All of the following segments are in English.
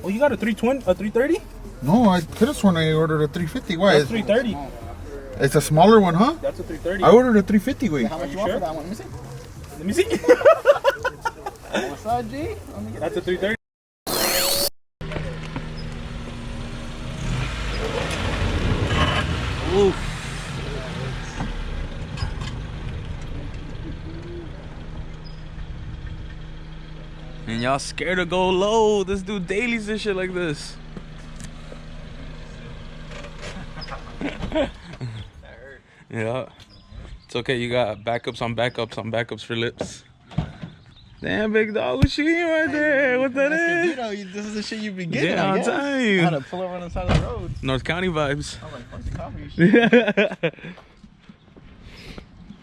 Oh, you got a 320, a 330? No, I could have sworn I ordered a 350. Why? That's 330. It's a smaller one, huh? That's a 330. I ordered a 350, wait. How much you want for that one? Let me see. Let me see. What's that, G? That's a 330. Oof. And y'all scared to go low. This dude dailies and shit like this. Yeah. It's okay, you got backups on backups on backups for lips. Damn, big dog, what you eating right there? What that is? You know, this is the shit you be getting. Yeah, I'm telling you. How to pull over on the side of the road. North County vibes. I'm like, what's the coffee shit?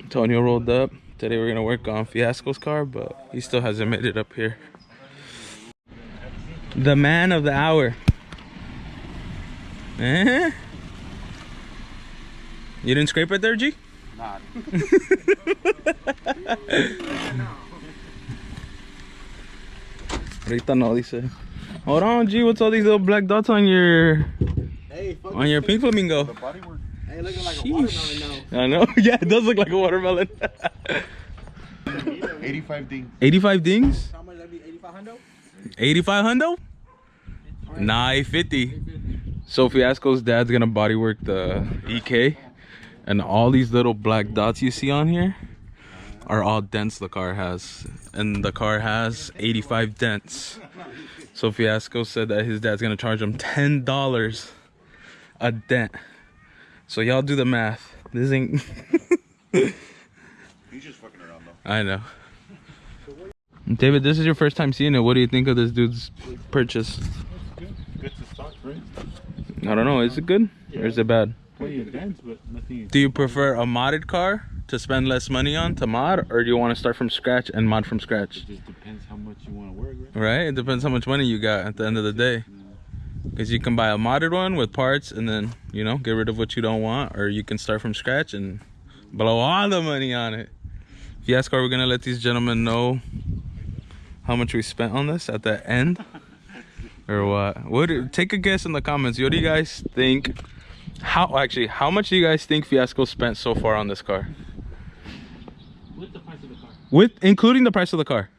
Antonio rolled up. Today we're gonna work on Fiasko's car, but he still hasn't made it up here. The man of the hour. Eh? You didn't scrape it there, G? Nah. Ahorita no, dice. Hold on, G. What's all these little black dots on your pink flamingo? The bodywork. Hey, looking like a watermelon now. I know. Yeah, it does look like a watermelon. 85 ding. 85 dings? How much that be? 85 hundo? 85 hundo? Nah, 850. So Fiasko's dad's gonna bodywork the EK, and all these little black dots you see on here are all dents the car has, and the car has 85 dents. So Fiasko said that his dad's gonna charge him $10 a dent. So y'all do the math. This ain't He's just fucking around though. I know. David, this is your first time seeing it. What do you think of this dude's purchase? It's good. Good to start, right? I don't know. Is it good or is it bad? Plenty of dents, but nothing. Do you prefer a modded car to spend less money on to mod, or do you want to start from scratch and mod from scratch? It just depends how much you want to work, right? Right? It depends how much money you got at the end of the day. Because you can buy a modded one with parts and then, you know, get rid of what you don't want, or you can start from scratch and blow all the money on it. Fiasko, we're going to let these gentlemen know how much we spent on this at the end. Or what? Take a guess in the comments. What do you guys think? How much do you guys think Fiasko spent so far on this car? With the price of the car. Including the price of the car.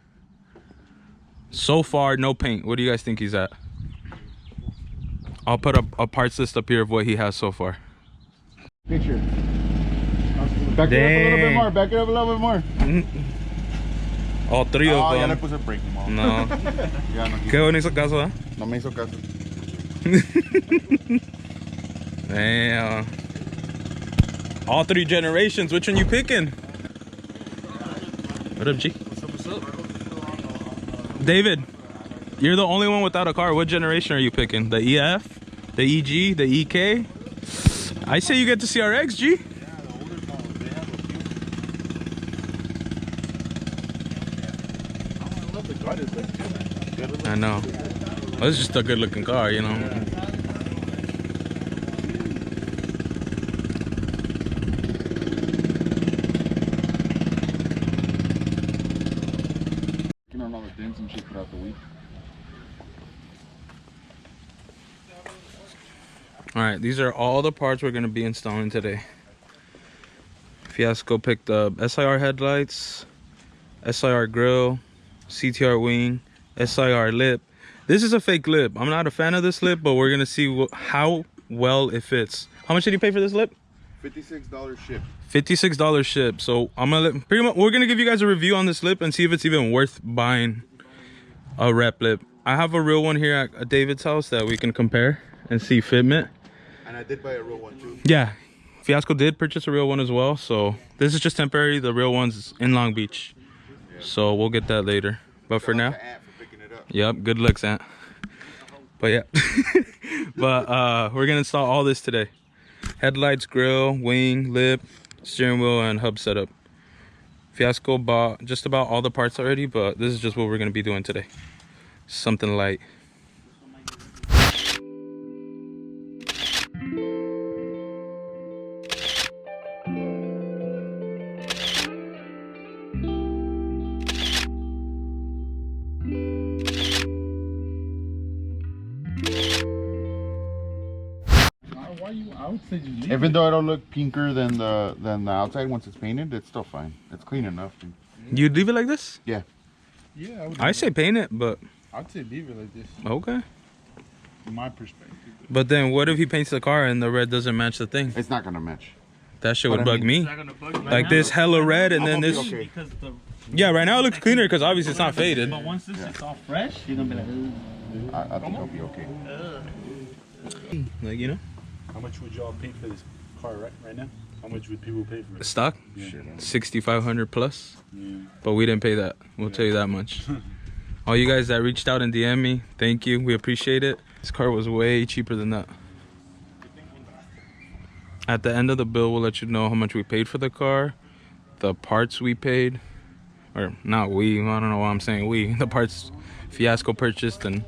So far, no paint. What do you guys think he's at? I'll put a parts list up here of what he has so far. Picture. Back it up a little bit more. Back it up a little bit more. All three of Oh, ya le them. puse brake, mo. No. Ya no Qué bueno hizo caso, ¿eh? No me hizo caso. Damn. All three generations. Which one you picking? What up, G? What's up? David, you're the only one without a car. What generation are you picking? The EF? The EG? The EK? I say you get the CRX, G. Yeah, the older models, they have a few. I love the car. It's like good. I know. Well, it's just a good looking car, you know. Working on all the dents and shit throughout the week. Alright, these are all the parts we're going to be installing today. Fiasko picked up SIR headlights, SIR grill, CTR wing, SIR lip. This is a fake lip. I'm not a fan of this lip, but we're going to see how well it fits. How much did you pay for this lip? $56 ship. $56 ship. So I'm gonna we're gonna give you guys a review on this lip and see if it's even worth buying a rep lip. I have a real one here at David's house that we can compare and see fitment. And I did buy a real one too. Yeah, Fiasko did purchase a real one as well. So this is just temporary. The real one's in Long Beach. Yeah. So we'll get that later. But for now, yep, good looks, Ant. But yeah, but we're gonna install all this today. Headlights, grill, wing, lip, steering wheel, and hub setup. Fiasko bought just about all the parts already, but this is just what we're gonna be doing today. Something light. I would say just leave Even though it'll look pinker than the outside once it's painted, it's still fine. It's clean enough. Dude. You'd leave it like this? Yeah. Yeah, I say paint it, but I'd say leave it like this. okay. From my perspective. But then what if he paints the car and the red doesn't match the thing? It's not gonna match. That shit But would I bug mean- me. Like this hella red and then I'm gonna this. be okay. Because the Yeah, right now it looks cleaner because obviously it's not faded. but once this is all fresh, you're gonna be like, I think I'll be okay. Like, you know, how much would y'all pay for this car right now? How much would people pay for it? stock Yeah. 6,500 plus. Yeah. But we didn't pay that. We'll tell you that much. All you guys that reached out and DM me, thank you. We appreciate it. This car was way cheaper than that. At the end of the bill, we'll let you know how much we paid for the car, the parts we paid, or not we, I don't know why I'm saying we, the parts Fiasko purchased and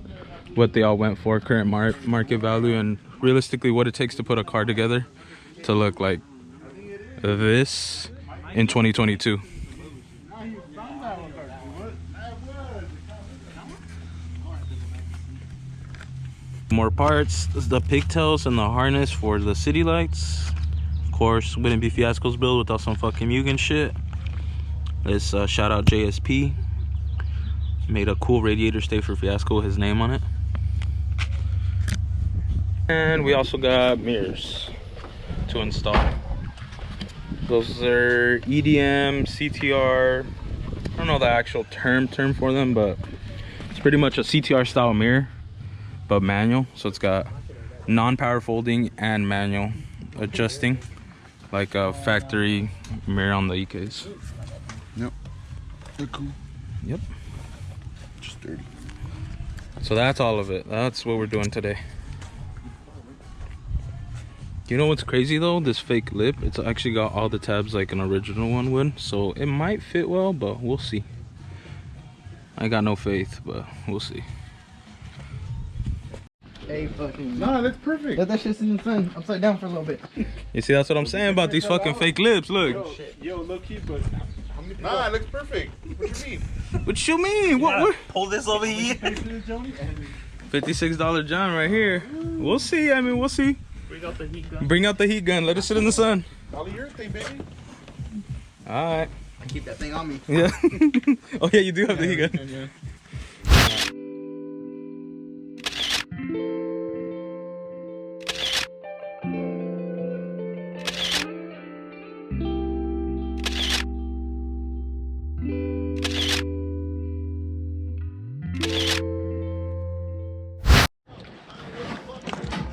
what they all went for, current market value, and realistically what it takes to put a car together to look like this in 2022. More parts, this is the pigtails and the harness for the city lights. Of course, wouldn't be Fiasko's build without some fucking Mugen shit. Let's shout out JSP. Made a cool radiator stay for Fiasko with his name on it. And we also got mirrors to install. Those are EDM, CTR. I don't know the actual term for them, but it's pretty much a CTR style mirror, but manual. So it's got non-power folding and manual adjusting, like a factory mirror on the EKs. Yep. They're cool. Yep. Just dirty. So that's all of it. That's what we're doing today. You know what's crazy though? This fake lip, it's actually got all the tabs like an original one would. So it might fit well, but we'll see. I got no faith, but we'll see. Hey, fucking. Nah, that's perfect. Let that shit sit in the sun upside down for a little bit. You see, that's what I'm saying about these fucking fake lips. Look. Yo, low key, but how many people Nah, it looks perfect. What you mean? What you mean? What? pull this over here? $56 John right here. We'll see. I mean, we'll see. Bring out the heat gun. Bring out the heat gun. Let it sit in the sun. All of your thing, baby. All right. I keep that thing on me. Yeah. Oh yeah, you do have the heat gun. Yeah.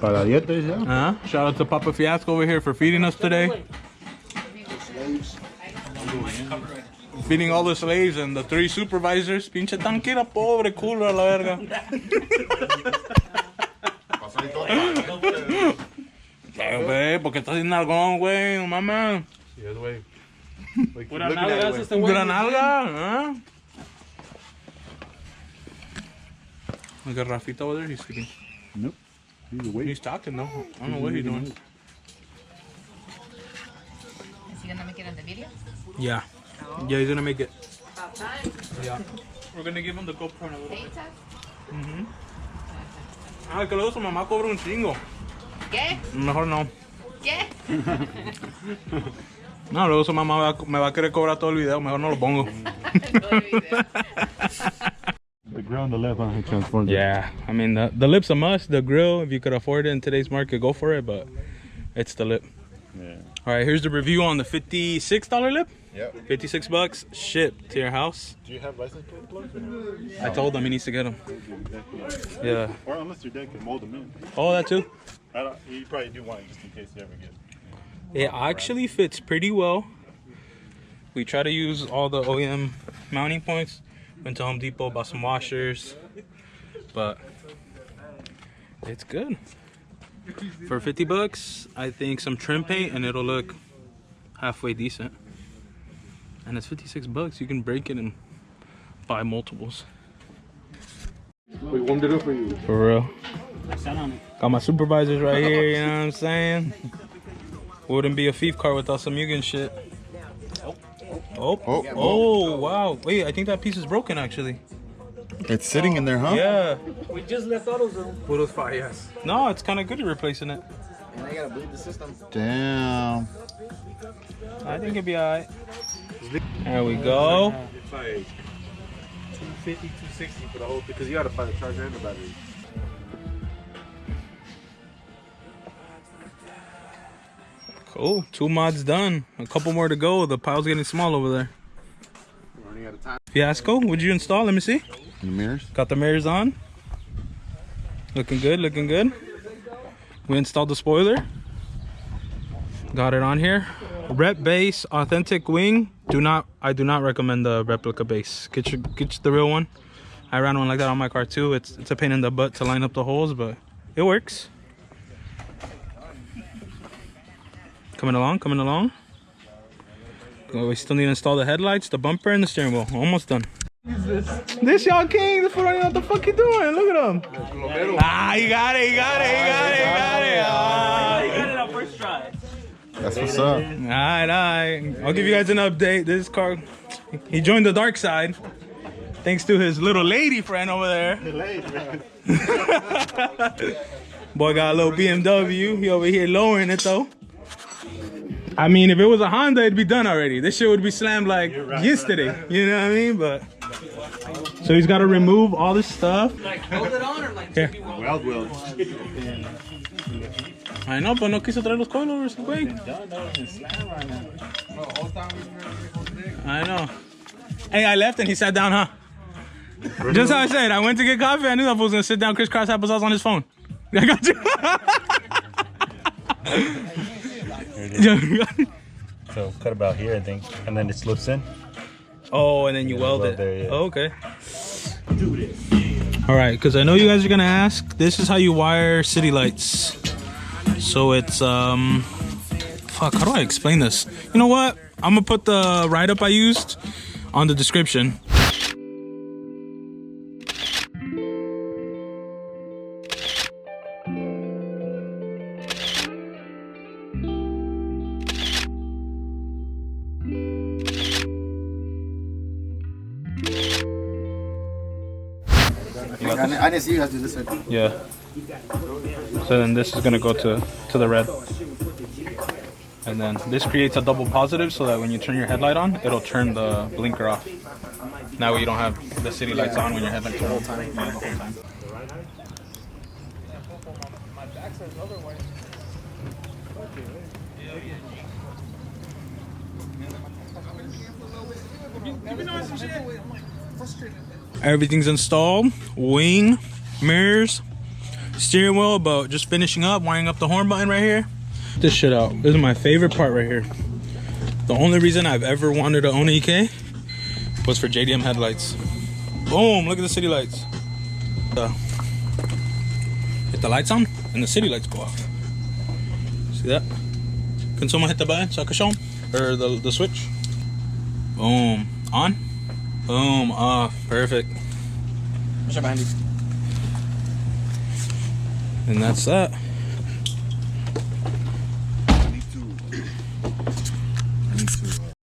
Para dietas, ya. Shout out to Papa Fiasko over here for feeding us today. Feeding all the slaves and the 3 supervisors. Pinche tanquera, pobre culo a la verga. Güey, porque estás sin nalgón, güey, no mames. Sí, es güey. Pura nalga, ¿eh? Look at Rafita over there, he's speaking. Nope. He's awake. He's talking though. I don't know what he's doing. Is he gonna make it in the video? Yeah. Yeah, he's gonna make it. About time. Yeah. We're gonna give him the GoPro in a little bit. Paycheck? Ah, que luego su mamá cobra un chingo. ¿Qué? Mejor no. ¿Qué? No, luego su mamá me va a querer cobrar todo el video. Mejor no lo pongo. The grill on the left, huh? He transformed it. Yeah, I mean, the lip's a must. The grill, if you could afford it in today's market, go for it. But it's the lip. Yeah. All right, here's the review on the $56 lip. Yep. $56 shipped to your house. Do you have license plate plugs? Or no? I told him he needs to get them. Yeah. Or unless your dad can mold them in. Oh, that too. You probably do want it just in case you ever get. It actually fits pretty well. We try to use all the OEM mounting points. Went to Home Depot, bought some washers, but it's good. For 50 bucks, I think some trim paint and it'll look halfway decent. And it's 56 bucks, you can break it and buy multiples. We warmed it up for you. For real. Got my supervisors right here, you know what I'm saying? Wouldn't be a thief car without some Mugen shit. Oh, wow. Wait, I think that piece is broken actually. It's sitting in there, huh? Yeah. We just left AutoZone. Puros fallas. No, it's kind of good replacing it. And they gotta bleed the system. Damn. I think it'd be alright. There we go. It's like 250, 260 for the whole thing because you gotta buy the charger and the battery. Cool. 2 mods done. A couple more to go. The pile's getting small over there. We're running out of time. Fiasko, what'd you install? Let me see. The mirrors? Got the mirrors on. Looking good, looking good. We installed the spoiler. Got it on here. Rep base, authentic wing. I do not recommend the replica base. Get the real one. I ran one like that on my car too. It's a pain in the butt to line up the holes, but it works. Coming along, coming along. Oh, we still need to install the headlights, the bumper, and the steering wheel. Almost done. This y'all king. This fool don't even know what the fuck you doing. Look at him. Ah, you got it, you got it, you got it, you got it. Ah, you got it on first try. That's what's up. Alright. I'll give you guys an update. This car, he joined the dark side. Thanks to his little lady friend over there. Boy got a little BMW. He over here lowering it though. I mean, if it was a Honda, it'd be done already. This shit would be slammed like yesterday. You know what I mean? But so he's got to remove all this stuff. Like, hold it on or like, Here. Well. I know, but no quiso traer los coilovers, güey. I know. Hey, I left and he sat down, huh? Just how I said. I went to get coffee. I knew that fool was gonna sit down, crisscross applesauce on his phone. I got you. So cut about here, I think, and then it slips in. Oh, and then you weld it. There, yeah. Oh, okay. All right, because I know you guys are gonna ask. This is how you wire city lights. So it's fuck. How do I explain this? You know what? I'm gonna put the write-up I used on the description. I didn't see you guys do this one. Yeah. So then this is gonna go to the red. And then this creates a double positive so that when you turn your headlight on, it'll turn the blinker off. That way you don't have the city lights on when your headlights are on. Yeah, the whole time. Everything's installed. Wing, mirrors, steering wheel, but just finishing up, wiring up the horn button right here. This shit out. This is my favorite part right here. The only reason I've ever wanted to own an EK was for JDM headlights. Boom, look at the city lights. Hit the lights on and the city lights go off. See that? Can someone hit the button so I can show them? Or the switch? Boom, on. Boom, off, perfect. What's behind you? And that's that.